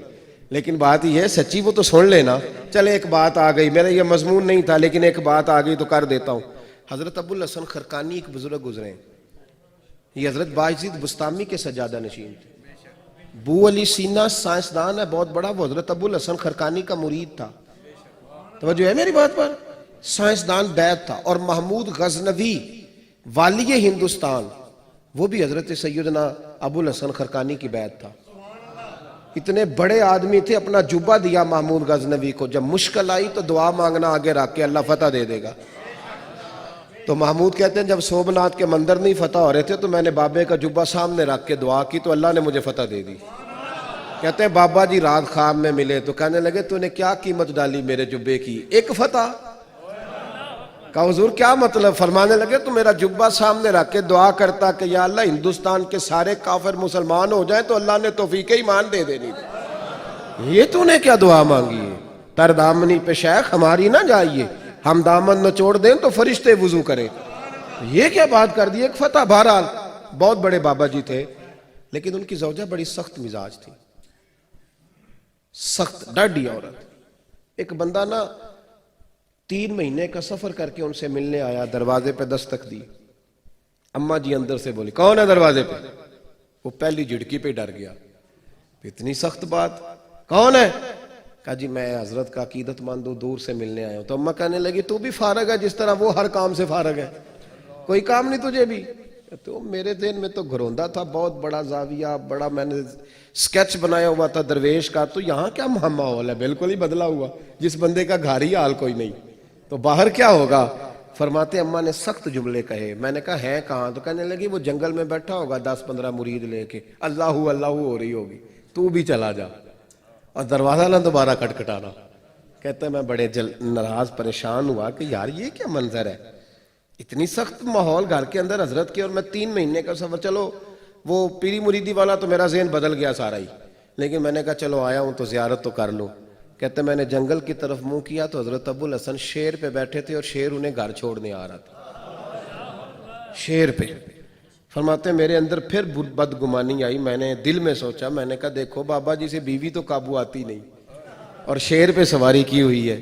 لیکن بات یہ ہے سچی وہ تو سن لینا. چلے ایک بات آ گئی، میرا یہ مضمون نہیں تھا لیکن ایک بات آ گئی تو کر دیتا ہوں. حضرت ابو الحسن خرقانی ایک بزرگ گزرے ہیں، یہ حضرت باعزید بستامی کے سجادہ نشین تھے۔ بو علی سینا سائنسدان ہے بہت بڑا، وہ حضرت ابو الحسن خرقانی کا مرید تھا۔ توجہ ہے میری بات پر؟ سائنسدان بیعت تھا۔ اور محمود غزنوی والی ہندوستان، وہ بھی حضرت سیدنا ابو الحسن خرقانی کی بیعت تھا۔ اتنے بڑے آدمی تھے، اپنا جبہ دیا محمود غزنوی کو، جب مشکل آئی تو دعا مانگنا آگے رکھ کے، اللہ فتح دے دے گا۔ تو محمود کہتے ہیں جب سومناتھ کے مندر نہیں فتح ہو رہے تھے تو میں نے بابے کا جبہ سامنے رکھ کے دعا کی تو اللہ نے مجھے فتح دے دی۔ کہتے ہیں بابا جی رات خواب میں ملے تو کہنے لگے تو نے کیا قیمت ڈالی میرے جبے کی؟ ایک فتح۔ کہا حضور کیا مطلب؟ فرمانے لگے تو میرا جبہ سامنے رکھ کے دعا کرتا کہ یا اللہ ہندوستان کے سارے کافر مسلمان ہو جائیں تو اللہ نے توفیق ایمان دے دینی تھی۔ یہ تو نے کیا دعا مانگی ہے؟ تر دامنی پہ شیخ ہماری نہ جائیے، ہم دامن نچوڑ دیں تو فرشتے وضو کریں۔ یہ کیا بات کر دی؟ ایک فتح۔ بہرحال بہت بڑے بابا جی تھے، لیکن ان کی زوجہ بڑی سخت مزاج تھی، سخت ڈاڈی عورت۔ ایک بندہ نا 3 مہینے کا سفر کر کے ان سے ملنے آیا، دروازے پہ دستک دی، اماں جی اندر سے بولی کون ہے دروازے پہ؟ وہ پہلی جھڑکی پہ ڈر گیا، اتنی سخت بات، کون ہے؟ کہا جی میں حضرت کا عقیدت مند ہوں، دور سے ملنے آیا ہوں۔ تو اماں کہنے لگی تو بھی فارغ ہے جس طرح وہ ہر کام سے فارغ ہے، کوئی کام نہیں تجھے بھی؟ تو میرے ذہن میں تو گھروندا تھا، بہت بڑا زاویہ، بڑا میں نے سکیچ بنایا ہوا تھا درویش کا، تو یہاں کیا ماحول ہے؟ بالکل ہی بدلا ہوا، جس بندے کا گھر ہی حال کوئی نہیں تو باہر کیا ہوگا؟ فرماتے اماں نے سخت جملے کہے۔ میں نے کہا ہے کہاں؟ تو کہنے لگی وہ جنگل میں بیٹھا ہوگا 10-15 مرید لے کے، اللہ اللہ ہو رہی ہوگی، تو بھی چلا جا اور دروازہ نہ دوبارہ کٹکھٹانا۔ کہتے ہیں میں بڑے ناراض پریشان ہوا کہ یار یہ کیا منظر ہے، اتنی سخت ماحول گھر کے اندر حضرت کے، اور میں 3 مہینے کا سفر۔ چلو وہ پیری مریدی والا تو میرا ذہن بدل گیا سارا ہی، لیکن میں نے کہا چلو آیا ہوں تو زیارت تو کر لوں۔ کہتے میں نے جنگل کی طرف منہ کیا تو حضرت ابو الحسن شیر پہ بیٹھے تھے اور شیر انہیں گھر چھوڑنے آ رہا تھا، شیر پہ۔ فرماتے میرے اندر پھر بدگمانی آئی، میں نے دل میں سوچا، میں نے کہا دیکھو بابا جی سے بیوی تو قابو آتی نہیں اور شیر پہ سواری کی ہوئی ہے۔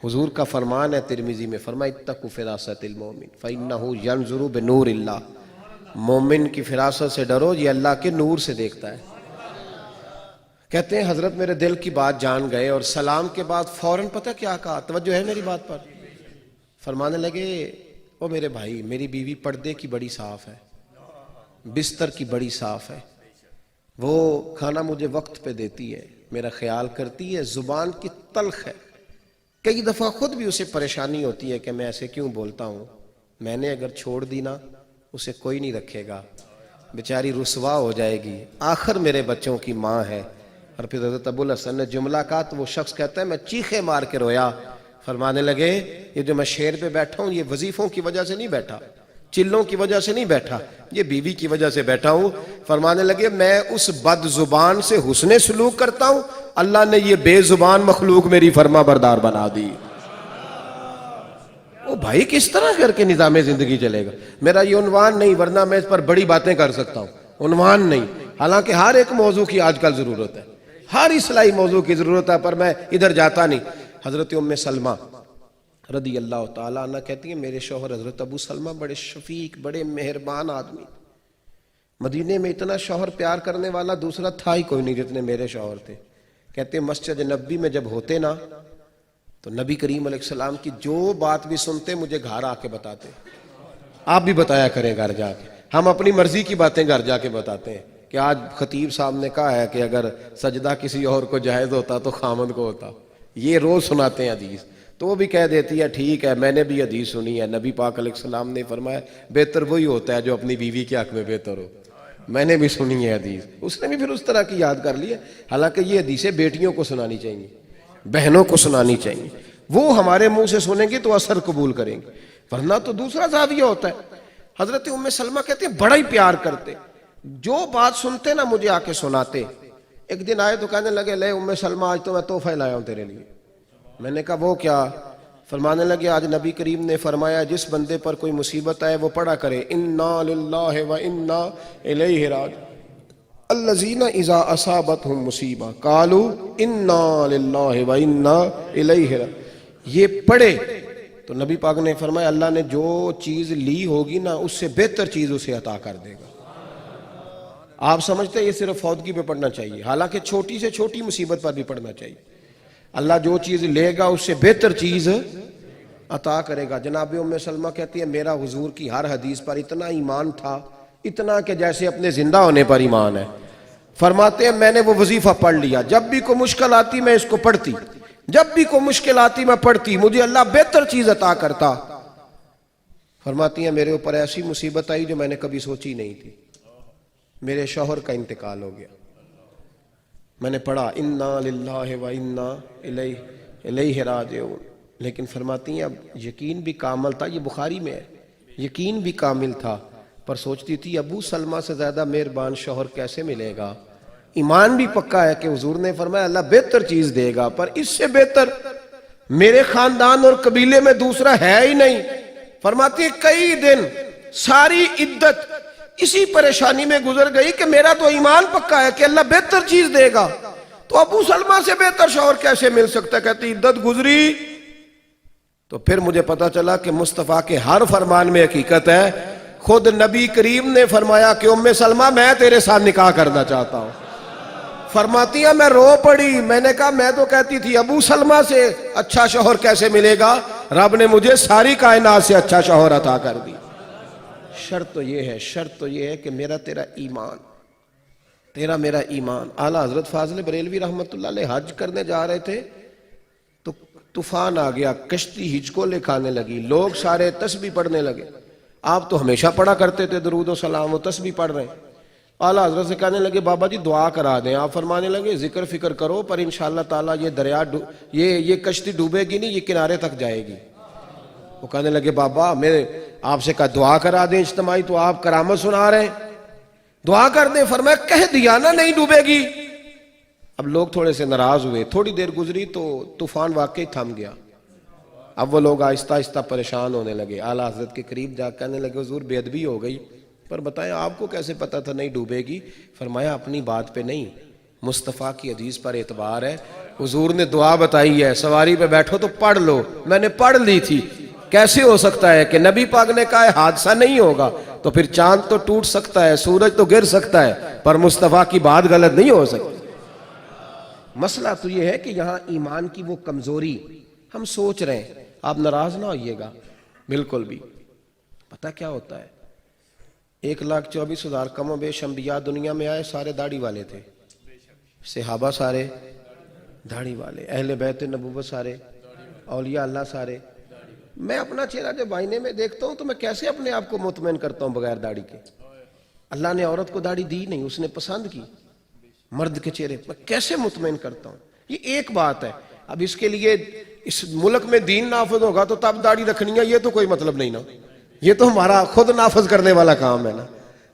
حضور کا فرمان ہے ترمذی میں، فرمایا اتقوا فراست المومن فإنہ ینظر بنور اللہ، مومن کی فراست سے ڈرو، یہ اللہ کے نور سے دیکھتا ہے۔ کہتے ہیں حضرت میرے دل کی بات جان گئے اور سلام کے بعد فوراً پتہ کیا کہا؟ توجہ ہے میری بات پر؟ فرمانے لگے او میرے بھائی، میری بیوی پردے کی بڑی صاف ہے، بستر کی بڑی صاف ہے، وہ کھانا مجھے وقت پہ دیتی ہے، میرا خیال کرتی ہے، زبان کی تلخ ہے، کئی دفعہ خود بھی اسے پریشانی ہوتی ہے کہ میں ایسے کیوں بولتا ہوں، میں نے اگر چھوڑ دی نا اسے کوئی نہیں رکھے گا، بیچاری رسوا ہو جائے گی، آخر میرے بچوں کی ماں ہے۔ اور پھر حضرت ابو الحسن نے جملہ کہا تو وہ شخص کہتا ہے میں چیخے مار کے رویا۔ فرمانے لگے یہ جو میں شیر پہ بیٹھا ہوں یہ وظیفوں کی وجہ سے نہیں بیٹھا، چلوں کی وجہ سے نہیں بیٹھا، یہ بیوی کی وجہ سے بیٹھا ہوں۔ فرمانے لگے میں اس بد زبان سے حسن سلوک کرتا ہوں، اللہ نے یہ بے زبان مخلوق میری فرما بردار بنا دی۔ او بھائی کس طرح کر کے نظام زندگی چلے گا؟ میرا یہ عنوان نہیں، ورنہ میں اس پر بڑی باتیں کر سکتا ہوں، عنوان نہیں، حالانکہ ہر ایک موضوع کی آج کل ضرورت ہے، ہر اصلاحی موضوع کی ضرورت ہے، پر میں ادھر جاتا نہیں۔ حضرت ام سلمہ رضی اللہ تعالیٰ عنہ کہتی ہیں میرے شوہر حضرت ابو سلمہ بڑے شفیق، بڑے مہربان آدمی، مدینے میں اتنا شوہر پیار کرنے والا دوسرا تھا ہی کوئی نہیں جتنے میرے شوہر تھے۔ کہتے ہیں مسجد نبی میں جب ہوتے نا تو نبی کریم علیہ السلام کی جو بات بھی سنتے مجھے گھر آ کے بتاتے، آپ بھی بتایا کریں گھر جا کے، ہم اپنی مرضی کی باتیں گھر جا کے بتاتے ہیں کہ آج خطیب صاحب نے کہا ہے کہ اگر سجدہ کسی اور کو جائز ہوتا تو خامد کو ہوتا، یہ روز سناتے ہیں حدیث، تو وہ بھی کہہ دیتی ہے ٹھیک ہے میں نے بھی حدیث سنی ہے، نبی پاک علیہ السلام نے فرمایا بہتر وہی ہوتا ہے جو اپنی بیوی کے حق میں بہتر ہو، میں نے بھی سنی ہے حدیث، اس نے بھی پھر اس طرح کی یاد کر لی ہے۔ حالانکہ یہ حدیثیں بیٹیوں کو سنانی چاہیے، بہنوں کو سنانی چاہیے، وہ ہمارے منہ سے سنیں گی تو اثر قبول کریں گے، ورنہ تو دوسرا زاویہ ہوتا ہے۔ حضرت ام سلمہ کہتے ہیں بڑا ہی پیار کرتے، جو بات سنتے نا مجھے آ کے سناتے۔ ایک دن آئے تو کہنے لگے لے ام سلمہ آج تو میں تحفہ لایا ہوں تیرے لیے۔ میں نے کہا وہ کیا؟ فرمانے لگے آج نبی کریم نے فرمایا جس بندے پر کوئی مصیبت آئے وہ پڑھا کرے انا للہ و انا الیہ راجعون الذین اذا اصابتہم مصیبہ قالوا انا للہ و انا الیہ راجعون۔ یہ پڑھے تو نبی پاک نے فرمایا اللہ نے جو چیز لی ہوگی نا اس سے بہتر چیز اسے عطا کر دے گا۔ آپ سمجھتے ہیں یہ صرف فوتگی پہ پڑھنا چاہیے، حالانکہ چھوٹی سے چھوٹی مصیبت پر بھی پڑھنا چاہیے۔ اللہ جو چیز لے گا اس سے بہتر چیز عطا کرے گا۔ جناب ام سلمہ کہتی ہے میرا حضور کی ہر حدیث پر اتنا ایمان تھا، اتنا کہ جیسے اپنے زندہ ہونے پر ایمان ہے۔ فرماتے ہیں میں نے وہ وظیفہ پڑھ لیا، جب بھی کوئی مشکل آتی میں اس کو پڑھتی، جب بھی کوئی مشکل آتی میں پڑھتی، مجھے اللہ بہتر چیز عطا کرتا۔ فرماتی ہیں میرے اوپر ایسی مصیبت آئی جو میں نے کبھی سوچی نہیں تھی، میرے شوہر کا انتقال ہو گیا۔ میں نے پڑھا انا للہ و انا الیہ راجعون، لیکن فرماتی ہیں اب یقین بھی کامل تھا، یہ بخاری میں ہے، یقین بھی کامل تھا، پر سوچتی تھی ابو سلمہ سے زیادہ مہربان شوہر کیسے ملے گا۔ ایمان بھی پکا ہے کہ حضور نے فرمایا اللہ بہتر چیز دے گا، پر اس سے بہتر میرے خاندان اور قبیلے میں دوسرا ہے ہی نہیں۔ فرماتی ہے کئی دن ساری عدت اسی پریشانی میں گزر گئی کہ میرا تو ایمان پکا ہے کہ اللہ بہتر چیز دے گا، تو ابو سلمہ سے بہتر شوہر کیسے مل سکتا ہے۔ کہتی عدت گزری تو پھر مجھے پتا چلا کہ مصطفیٰ کے ہر فرمان میں حقیقت ہے۔ خود نبی کریم نے فرمایا کہ ام سلمہ میں تیرے ساتھ نکاح کرنا چاہتا ہوں۔ فرماتی ہیں میں رو پڑی، میں نے کہا میں تو کہتی تھی ابو سلمہ سے اچھا شوہر کیسے ملے گا، رب نے مجھے ساری کائنات سے اچھا شوہر عطا کر دی۔ شرط تو یہ ہے کہ میرا تیرا ایمان، تیرا میرا ایمان۔ اعلیٰ حضرت فاضل بریلوی رحمۃ اللہ علیہ حج کرنے جا رہے تھے تو طوفان آ گیا، کشتی ہچکولے کھانے لگی، لوگ سارے تسبیح پڑھنے لگے۔ آپ تو ہمیشہ پڑھا کرتے تھے درود و سلام، و تسبیح پڑھ رہے ہیں۔ اعلیٰ حضرت سے کہنے لگے بابا جی دعا کرا دیں۔ آپ فرمانے لگے ذکر فکر کرو پر انشاءاللہ تعالیٰ یہ دریا یہ کشتی ڈوبے گی نہیں، یہ کنارے تک جائے گی۔ وہ کہنے لگے بابا میں آپ سے کہا دعا کرا دیں اجتماعی، تو آپ کرامت سنا رہے ہیں، دعا کر دیں۔ فرمایا کہہ دیا نا نہیں ڈوبے گی۔ اب لوگ تھوڑے سے ناراض ہوئے، تھوڑی دیر گزری تو طوفان واقعی تھم گیا۔ اب وہ لوگ آہستہ آہستہ پریشان ہونے لگے، اعلیٰ حضرت کے قریب جا کہنے لگے حضور بے ادبی ہو گئی، پر بتائیں آپ کو کیسے پتا تھا نہیں ڈوبے گی؟ فرمایا اپنی بات پہ نہیں، مصطفیٰ کی حدیث پر اعتبار ہے۔ حضور نے دعا بتائی ہے سواری پہ بیٹھو تو پڑھ لو، میں نے پڑھ لی تھی۔ کیسے ہو سکتا ہے کہ نبی پاک نے کہا ہے حادثہ نہیں ہوگا، تو پھر چاند تو ٹوٹ سکتا ہے، سورج تو گر سکتا ہے، پر مصطفیٰ کی بات غلط نہیں ہو سکتی۔ مسئلہ تو یہ ہے کہ یہاں ایمان کی وہ کمزوری ہم سوچ رہے ہیں، آپ ناراض نہ ہوئیے گا بالکل بھی۔ پتہ کیا ہوتا ہے 1,24,000 کم و بیش انبیاء دنیا میں آئے، سارے داڑھی والے تھے، صحابہ سارے داڑھی والے، اہل بیت نبوت سارے، اولیاء اللہ سارے۔ میں اپنا چہرہ جب آئینے میں دیکھتا ہوں تو میں کیسے اپنے آپ کو مطمئن کرتا ہوں بغیر داڑھی کے؟ اللہ نے عورت کو داڑھی دی نہیں، اس نے پسند کی مرد کے چہرے، میں کیسے مطمئن کرتا ہوں؟ یہ ایک بات ہے۔ اب اس کے لیے اس ملک میں دین نافذ ہوگا تو تب داڑھی رکھنی ہے، یہ تو کوئی مطلب نہیں نا، یہ تو ہمارا خود نافذ کرنے والا کام ہے نا۔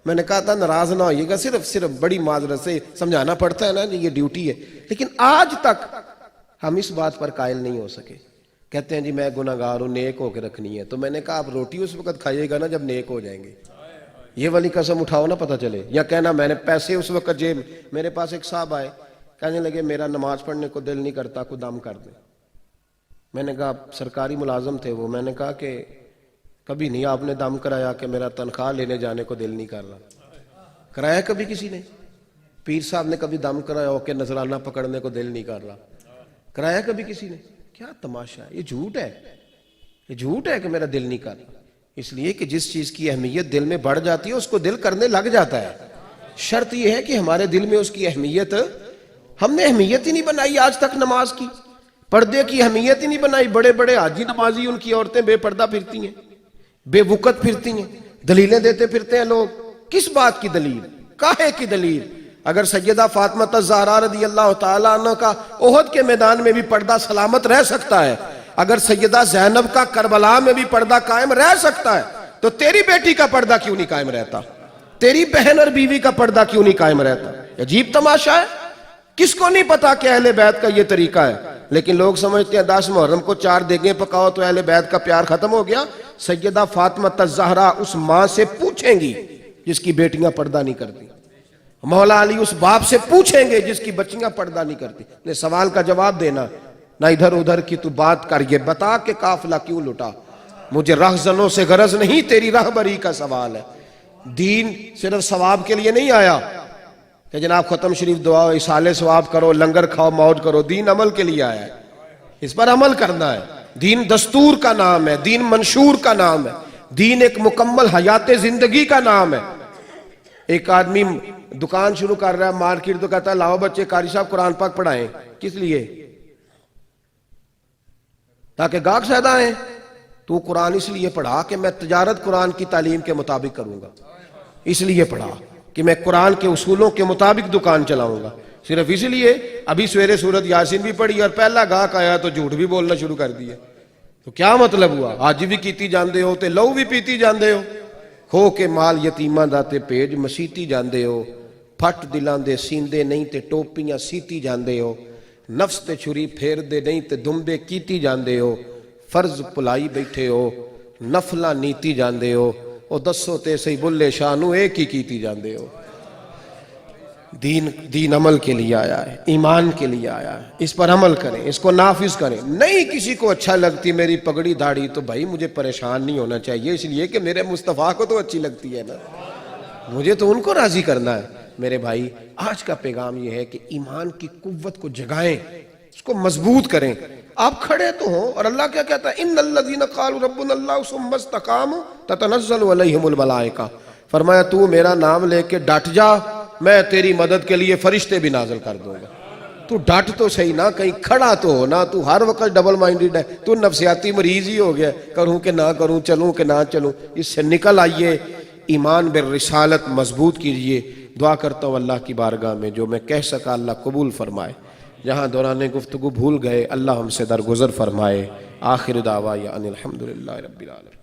میں نے کہا تھا ناراض نہ ہوئیے گا، صرف بڑی معذرت سے سمجھانا پڑتا ہے نا، یہ ڈیوٹی ہے۔ لیکن آج تک ہم اس بات پر قائل نہیں ہو سکے۔ کہتے ہیں جی میں گناہگار ہوں، نیک ہو کے رکھنی ہے، تو میں نے کہا آپ روٹی اس وقت کھائیے گا نا جب نیک ہو جائیں گے، یہ والی قسم اٹھاؤ نہ پتہ چلے، یا کہنا میں نے پیسے اس وقت جیب۔ میرے پاس ایک صاحب آئے، کہنے لگے میرا نماز پڑھنے کو دل نہیں کرتا، کو دم کر دیں۔ میں نے کہا سرکاری ملازم تھے وہ، میں نے کہا کہ کبھی نہیں آپ نے دم کرایا کہ میرا تنخواہ لینے جانے کو دل نہیں کر رہا؟ کرایا کبھی کسی نے؟ پیر صاحب نے کبھی دم کرایا ہو کہ نذرانہ پکڑنے کو دل نہیں کر رہا؟ کرایا کبھی کسی نے؟ کیا تماشا ہے، یہ جھوٹ ہے، یہ جھوٹ ہے کہ میرا دل نہیں کر رہا۔ اس لیے کہ جس چیز کی اہمیت دل میں بڑھ جاتی ہے اس کو دل کرنے لگ جاتا ہے۔ شرط یہ ہے کہ ہمارے دل میں اس کی اہمیت، ہم نے اہمیت ہی نہیں بنائی آج تک نماز کی، پردے کی اہمیت ہی نہیں بنائی۔ بڑے بڑے حاجی نمازی ان کی عورتیں بے پردہ پھرتی ہیں، بے وقت پھرتی ہیں، دلیلیں دیتے پھرتے ہیں لوگ۔ کس بات کی دلیل؟ کاہے کی دلیل؟ اگر سیدہ فاطمہ الزہرا رضی اللہ تعالیٰ عنہ کا احد کے میدان میں بھی پردہ سلامت رہ سکتا ہے، اگر سیدہ زینب کا کربلا میں بھی پردہ قائم رہ سکتا ہے، تو تیری بیٹی کا پردہ کیوں نہیں قائم رہتا؟ تیری بہن اور بیوی کا پردہ کیوں نہیں قائم رہتا؟ عجیب تماشا ہے۔ کس کو نہیں پتا کہ اہل بیت کا یہ طریقہ ہے؟ لیکن لوگ سمجھتے ہیں 10 محرم کو 4 دیگیں پکاؤ تو اہل بیت کا پیار ختم ہو گیا۔ سیدہ فاطمہ الزہرا اس ماں سے پوچھیں گی جس کی بیٹیاں پردہ نہیں کرتی، مولا علی اس باپ سے پوچھیں گے جس کی بچیاں پردہ نہیں کرتی۔ نے سوال کا جواب دینا، نہ ادھر ادھر کی تو بات کر، یہ بتا کہ قافلہ کیوں لٹا۔ مجھے رہزنوں سے غرض نہیں، تیری رہبری کا سوال ہے۔ دین صرف ثواب کے لیے نہیں آیا کہ جناب ختم شریف دعا اصالے ثواب کرو، لنگر کھاؤ، موج کرو۔ دین عمل کے لیے آیا ہے، اس پر عمل کرنا ہے۔ دین دستور کا نام ہے، دین منشور کا نام ہے، دین ایک مکمل حیات زندگی کا نام ہے۔ ایک آدمی دکان شروع کر رہا ہے، مارکیٹ، تو کہتا ہے لاؤ بچے قاری صاحب قرآن پاک پڑھائیں۔ کس لیے؟ تاکہ گاہک زیادہ آئیں۔ تو قرآن اس لیے پڑھا کہ میں تجارت قرآن کی تعلیم کے مطابق کروں گا، اس لیے پڑھا کہ میں قرآن کے اصولوں کے مطابق دکان چلاؤں گا۔ صرف اس لیے ابھی سویرے سورت یاسین بھی پڑھی اور پہلا گاہک آیا تو جھوٹ بھی بولنا شروع کر دیا، تو کیا مطلب ہوا؟ آج بھی کیتی جاندے ہو تے لو بھی پیتی جاندے ہو، کھو کے مال یتیماں دا تے پیج مسیتی جاندے ہو، پھٹ دلاں دے سیندے نہیں تے ٹوپیاں سیتی جاندے ہو، نفس تے چھری پھیر دے نہیں تے دمبے کیتی جاندے ہو، فرض پلائی بیٹھے ہو، نفلاں نیتی جاندے ہو، او دسو تے سی بلے شانو ایک ہی کیتی جاندے ہو۔ دین عمل کے لیے آیا ہے، ایمان کے لیے آیا ہے، اس پر عمل کریں، اس کو نافذ کریں۔ نہیں کسی کو اچھا لگتی میری پگڑی داڑھی تو بھائی مجھے پریشان نہیں ہونا چاہیے، اس لیے کہ میرے مصطفیٰ کو تو اچھی لگتی ہے نا، مجھے تو ان کو راضی کرنا ہے۔ میرے بھائی آج کا پیغام یہ ہے کہ ایمان کی قوت کو جگائیں، اس کو مضبوط کریں۔ آپ کھڑے تو ہوں، اور اللہ کیا کہتا ہے؟ ان الذین قالوا ربنا اللہ ثم استقاموا تتنزل علیہم الملائکہ، فرمایا تو میرا نام لے کے ڈٹ جا، میں تیری مدد کے لیے فرشتے بھی نازل کر دوں گا۔ تو ڈٹ تو صحیح نا، کہیں کھڑا تو ہو نا، تو ہر وقت ڈبل مائنڈڈ ہے، تو نفسیاتی مریض ہی ہو گیا، کروں کہ نہ کروں، چلوں کہ نہ چلوں۔ اس سے نکل آئیے، ایمان بالرسالت مضبوط کیجئے۔ دعا کرتا ہوں اللہ کی بارگاہ میں جو میں کہہ سکا اللہ قبول فرمائے، جہاں دوران گفتگو بھول گئے اللہ ہم سے درگزر فرمائے۔ آخر دعوایا ان الحمدللہ رب العالمین۔